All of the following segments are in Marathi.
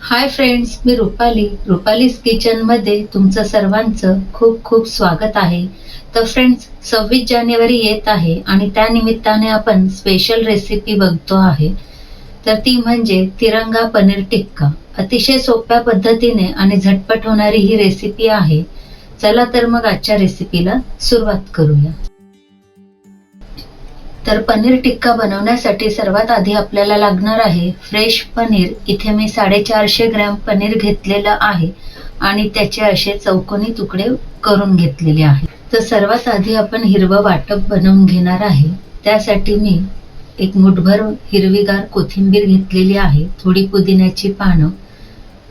हाय फ्रेंड्स, मी रुपालीज किचनमध्ये तुमचं सर्वांचं खूप खूप स्वागत आहे. तर फ्रेंड्स, 26 जानेवारी येत आहे आणि त्या निमित्ताने आपण स्पेशल रेसिपी बघतो आहे. तर ती म्हणजे तिरंगा पनीर टिक्का. अतिशय सोप्या पद्धतीने आणि झटपट होणारी ही रेसिपी आहे. चला तर मग आजच्या रेसिपीला सुरुवात करूया. तर पनीर टिक्का बनवण्यासाठी सर्वात आधी आपल्याला लागणार आहे फ्रेश पनीर. इथे मी 450 ग्रॅम पनीर घेतलेलं आहे आणि त्याचे असे चौकोनी तुकडे करून घेतलेले आहे. तर सर्वात आधी आपण हिरवं वाटप बनवून घेणार आहे. त्यासाठी मी एक मुठभर हिरवीगार कोथिंबीर घेतलेली आहे, थोडी पुदिन्याची पानं,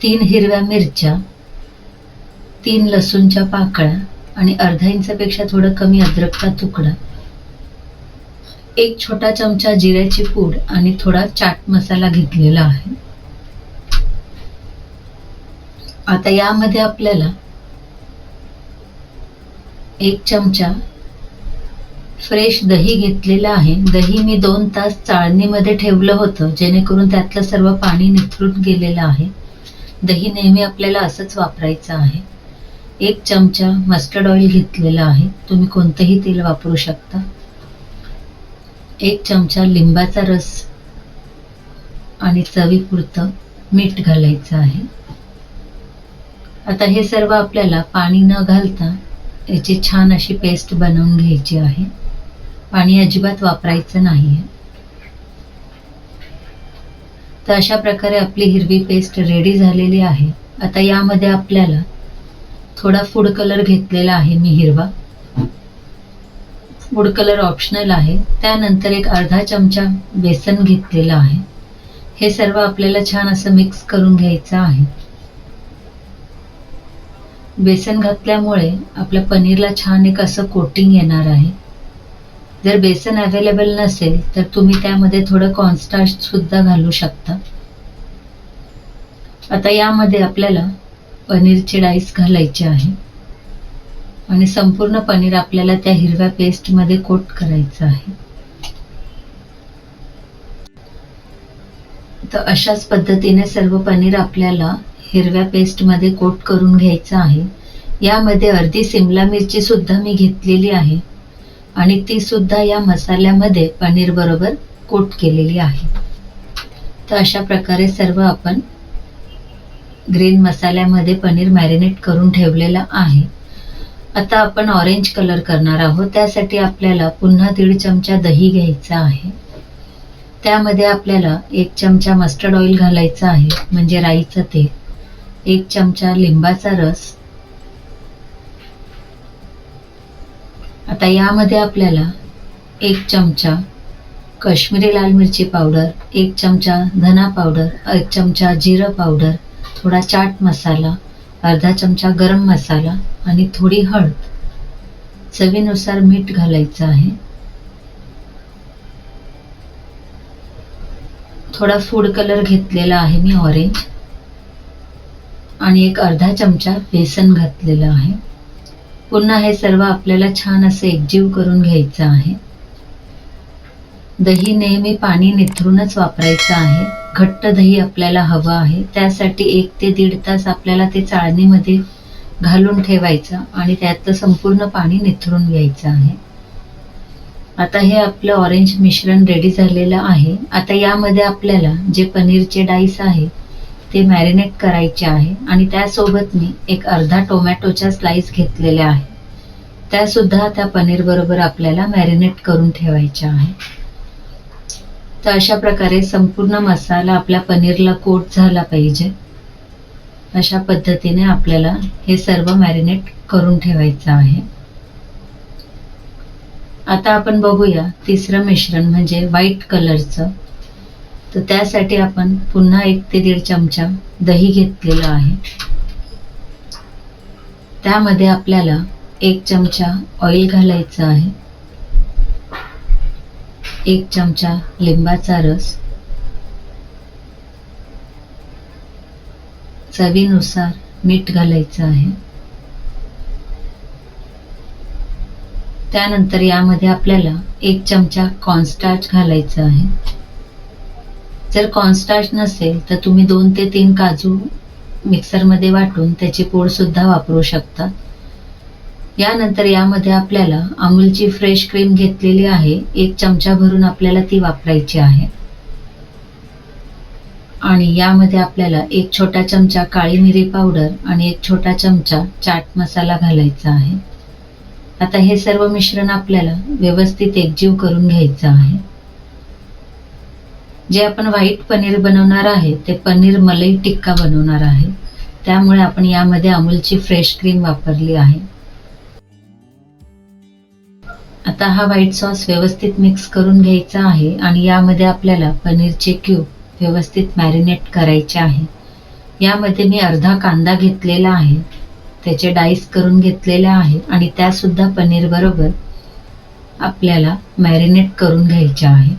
3 हिरव्या मिरच्या, 3 लसूणच्या पाकळ्या आणि अर्धा इंचापेक्षा थोडं कमी अद्रकचा तुकडा, एक छोटा चमचा जिऱ्याची पूड आणि थोडा चाट मसाला घेतलेला आहे. आता यामध्ये आपल्याला 1 चमचा फ्रेश दही घेतलेला आहे. दही मी 2 तास चाळणीमध्ये ठेवलं होतं, जेणेकरून त्यातलं सर्व पाणी निथळून गेलेलं आहे. दही नेहमी आपल्याला असंच वापरायचं आहे. 1 चमचा मस्टर्ड ऑइल घेतलेला आहे, तुम्ही कोणतंही तेल वापरू शकता. 1 चमचा लिंबाचा रस आणि चवीपुरतं मीठ घालायचं आहे. आता हे सर्व आपल्याला पाणी न घालता याची छान अशी पेस्ट बनवून घ्यायची आहे. पाणी अजिबात वापरायचं नाही. तर अशा प्रकारे आपली हिरवी पेस्ट रेडी झालेली आहे. आता यामध्ये आपल्याला थोडा फूड कलर घेतलेला आहे मी हिरवा. फूड कलर ऑप्शनल आहे. त्यानंतर एक अर्धा चमचा बेसन घेतलेला आहे. हे सर्व आपल्याला छान असं मिक्स करून घ्यायचं आहे. बेसन घातल्यामुळे आपल्या पनीरला छान एक असं कोटिंग येणार आहे. जर बेसन अवेलेबल नसेल तर तुम्ही त्यामध्ये थोडं कॉर्नस्टार्च सुद्धा घालू शकता. आता यामध्ये आपल्याला पनीरचे डाईस घालायचे आहे आणि संपूर्ण पनीर आपल्याला त्या हिरव्या पेस्टमध्ये कोट करायचं आहे. तर अशाच पद्धतीने सर्व पनीर आपल्याला हिरव्या पेस्टमध्ये कोट करून घ्यायचं आहे. यामध्ये अर्धी सिमला मिरची सुद्धा मी घेतलेली आहे आणि ती सुद्धा या मसाल्यामध्ये पनीर बरोबर कोट केलेली आहे. तर अशा प्रकारे सर्व आपण ग्रीन मसाल्यामध्ये पनीर मॅरिनेट करून ठेवलेलं आहे. आता आपण ऑरेंज कलर करणार आहोत. त्यासाठी आपल्याला पुन्हा 1.5 चमचा दही घ्यायचा आहे. त्यामध्ये आपल्याला 1 चमचा मस्टर्ड ऑइल घालायचं आहे, म्हणजे राईचं तेल, 1 चमचा लिंबाचा रस. आता यामध्ये आपल्याला 1 चमचा काश्मीरी लाल मिरची पावडर, 1 चमचा धना पावडर, 1 चमचा जिरं पावडर, थोडा चाट मसाला, अर्धा चमचा गरम मसाला आणि थोडी हळद, चवीनुसार मीठ घालायचं आहे. थोडा फूड कलर घेतलेला आहे मी ऑरेंज आणि एक अर्धा चमचा बेसन घातलेलं आहे. पुन्हा हे सर्व आपल्याला छान असं एकजीव करून घ्यायचं आहे. दही नेहमी पाणी निथळूनच वापरायचं आहे. घट्ट दही आपल्याला हवं आहे. त्यासाठी 1 ते 1.5 तास आपल्याला ते चाळणीमध्ये घालून ठेवायचं आणि त्यातलं संपूर्ण पाणी निथळून घ्यायचं आहे. आता हे आपलं ऑरेंज मिश्रण रेडी झालेलं आहे. आता यामध्ये आपल्याला जे पनीरचे डाईस आहे ते मॅरिनेट करायचे आहे आणि त्यासोबत मी एक अर्धा टोमॅटोचा स्लाइस घेतलेला आहे. त्या सुद्धा त्या पनीर बरोबर आपल्याला मॅरिनेट करून ठेवायचे आहे. तर अशा प्रकारे संपूर्ण मसाला आपल्या पनीरला कोट झाला पाहिजे. अशा पद्धतीने आपल्याला हे सर्व मॅरिनेट करून ठेवायचं आहे. आता आपण बघूया तिसरं मिश्रण म्हणजे व्हाईट कलरचं. तर त्यासाठी आपण पुन्हा 1 ते 1.5 चमचा दही घेतलेलं आहे. त्यामध्ये आपल्याला 1 चमचा ऑइल घालायचं आहे, 1 चमचा लिंबाचा रस, चवीनुसार मीठ घालायचं आहे. त्यानंतर यामध्ये आपल्याला 1 चमचा कॉर्नस्टार्च घालायचं आहे. जर कॉर्नस्टार्च नसेल तर तुम्ही 2 ते 3 काजू मिक्सरमध्ये वाटून त्याची पूड सुद्धा वापरू शकता. यानंतर यामध्ये आपल्याला अमूलची फ्रेश क्रीम घेतलेली आहे, 1 चमचा भरून आपल्याला ती वापरायची आहे. आणि यामध्ये आपल्याला 1 छोटा चमचा काळी मिरी पावडर आणि 1 छोटा चमचा चाट मसाला घालायचा आहे. आता हे सर्व मिश्रण आपल्याला व्यवस्थित एकजीव करून घ्यायचं आहे. जे आपण व्हाईट पनीर बनवणार आहे ते पनीर मलाई टिक्का बनवणार आहे, त्यामुळे आपण यामध्ये अमूलची फ्रेश क्रीम वापरली आहे. आता हा व्हाईट सॉस व्यवस्थित मिक्स करून घ्यायचा आहे आणि यामध्ये आपल्याला पनीरचे क्यूब व्यवस्थित मॅरिनेट करायचे आहे. यामध्ये मी अर्धा कांदा घेतलेला आहे, त्याचे डाईस करून घेतलेले आहे आणि त्यासुद्धा पनीर बरोबर आपल्याला मॅरिनेट करून घ्यायचे आहे.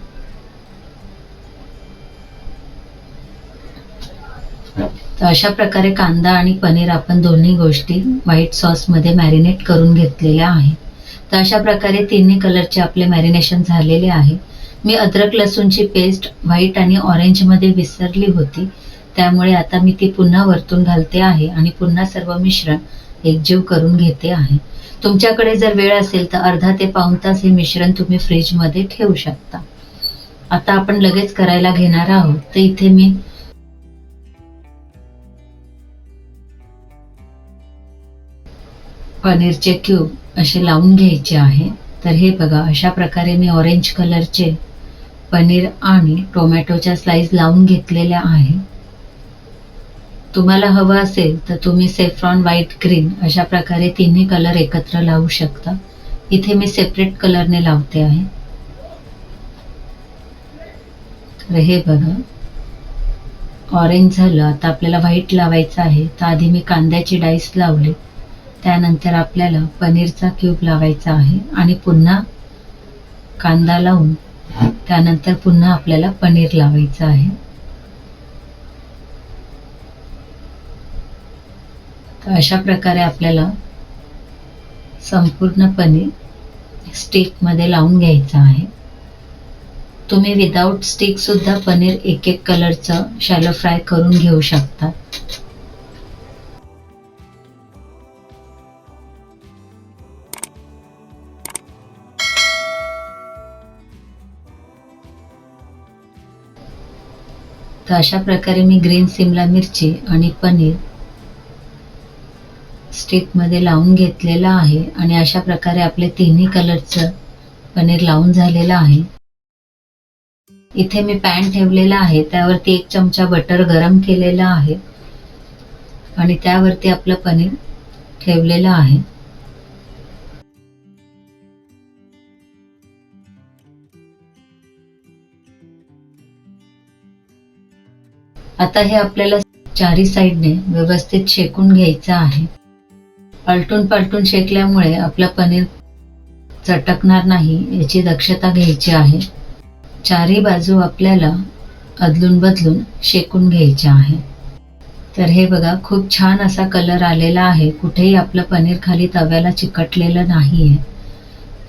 तर अशा प्रकारे कांदा आणि पनीर आपण दोन्ही गोष्टी व्हाईट सॉसमध्ये मॅरिनेट करून घेतलेल्या आहे. तर अशा प्रकारे तिन्ही कलरचे आपले मॅरिनेशन झालेले आहे. मी अद्रक लसूणची पेस्ट व्हाईट आणि ऑरेंजमध्ये विसरली होती, त्यामुळे आता मी ती पुन्हा वरतून घालते आहे आणि पुन्हा सर्व मिश्रण एकजीव करून घेते आहे. तुमच्याकडे जर वेळ असेल तर अर्धा ते पाऊण तास हे मिश्रण तुम्ही फ्रीजमध्ये ठेवू शकता. आता आपण लगेच करायला घेणार आहोत. तर इथे मी पनीरचे क्यूब असे लावून घ्यायचे आहे. तर हे बघा, अशा प्रकारे मी ऑरेंज कलरचे पनीर आणि टोमॅटोच्या स्लाइस लावून घेतलेल्या आहे. तुम्हाला हवं असेल तर तुम्ही सेफ्रॉन, व्हाईट, ग्रीन अशा प्रकारे तिन्ही कलर एकत्र लावू शकता. इथे मी सेपरेट कलरने लावते आहे. तर हे बघा, ऑरेंज झालं. आता आपल्याला व्हाईट लावायचं आहे. तर आधी मी कांद्याची डाईस लावली, त्यानंतर आपल्याला पनीरचा क्यूब लावायचा आहे आणि पुन्हा कांदा लावून त्यानंतर पुन्हा आपल्याला पनीर लावायचं आहे. तर अशा प्रकारे आपल्याला संपूर्ण पनीर स्टिकमध्ये लावून घ्यायचं आहे. तुम्ही विदाउट स्टिक सुद्धा पनीर एक एक कलरचं शॅलो फ्राय करून घेऊ शकता. तर अशा प्रकारे मी ग्रीन सिमला मिरची आणि पनीर स्टिकमध्ये लावून घेतलेला आहे आणि अशा प्रकारे आपले तिन्ही कलरचं पनीर लावून झालेलं आहे. इथे मी पॅन ठेवलेला आहे, त्यावरती 1 चमचा बटर गरम केलेला आहे आणि त्यावरती आपलं पनीर ठेवलेलं आहे. आता हे आपल्याला चारी साईडने व्यवस्थित शेकून घ्यायचं आहे. पलटून पलटून शेकल्यामुळे आपलं पनीर चटकणार नाही याची दक्षता घ्यायची आहे. चारी बाजू आपल्याला अदलून बदलून शेकून घ्यायचे आहे. तर हे बघा, खूप छान असा कलर आलेला आहे. कुठेही आपलं पनीर खाली तव्याला चिकटलेलं नाही आहे.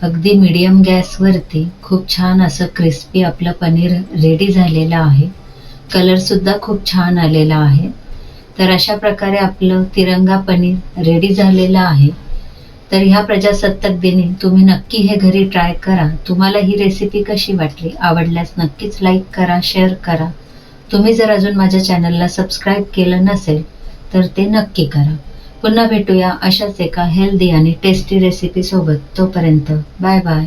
अगदी मीडियम गॅसवरती खूप छान असं क्रिस्पी आपलं पनीर रेडी झालेलं आहे. कलर सुद्धा खूप छान आलेला आहे. तर अशा प्रकारे आपलं तिरंगा पनीर रेडी झालेलं आहे. तर ह्या प्रजासत्ताक दिनी तुम्ही नक्की हे घरी ट्राय करा. तुम्हाला ही रेसिपी कशी वाटली? आवडल्यास नक्कीच लाईक करा, शेअर करा. तुम्ही जर अजून माझ्या चॅनलला सबस्क्राईब केलं नसेल तर ते नक्की करा. पुन्हा भेटूया अशाच एका हेल्दी आणि टेस्टी रेसिपी सोबत. तोपर्यंत बाय बाय.